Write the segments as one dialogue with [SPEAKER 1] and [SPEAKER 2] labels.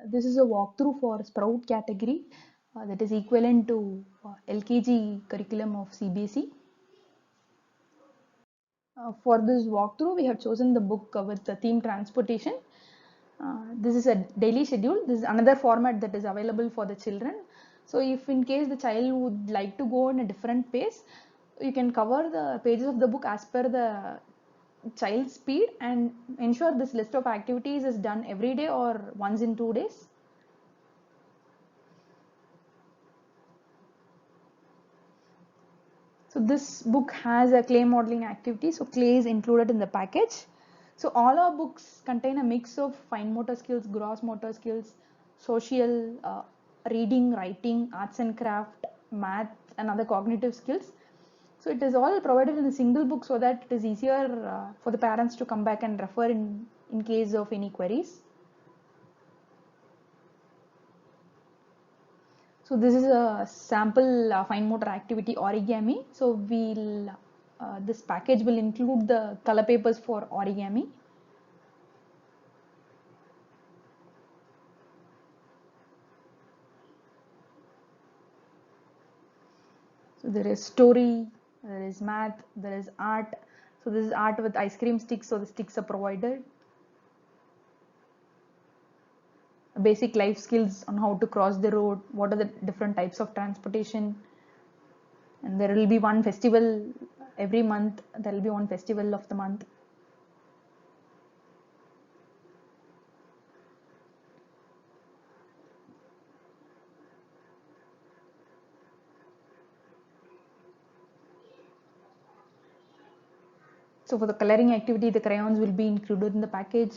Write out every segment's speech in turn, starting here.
[SPEAKER 1] This is a walkthrough for Sprout category that is equivalent to LKG curriculum of CBSE. For this walkthrough, we have chosen the book with the theme transportation. This is a daily schedule. This is another format that is available for the children. So if in case the child would like to go in a different pace, you can cover the pages of the book as per the child's speed and ensure this list of activities is done every day or once in 2 days. So this book has a clay modeling activity. So clay is included in the package. So all our books contain a mix of fine motor skills, gross motor skills, social, reading, writing, arts and craft, math and other cognitive skills. So it is all provided in a single book so that it is easier for the parents to come back and refer in case of any queries. So this is a sample fine motor activity origami. So this package will include the color papers for origami. So there is story, there is math, there is art. So this is art with ice cream sticks, so the sticks are provided. Basic life skills on how to cross the road, what are the different types of transportation. And there will be one festival every month, there will be one festival of the month. So for the coloring activity, the crayons will be included in the package.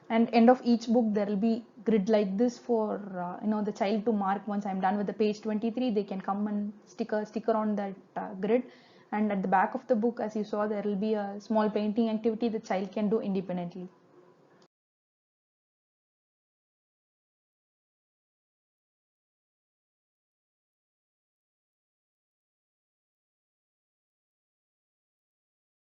[SPEAKER 1] And end of each book, there will be grid like this for the child to mark. Once I'm done with the page 23, they can come and stick a sticker on that grid. And at the back of the book, as you saw, there will be a small painting activity the child can do independently.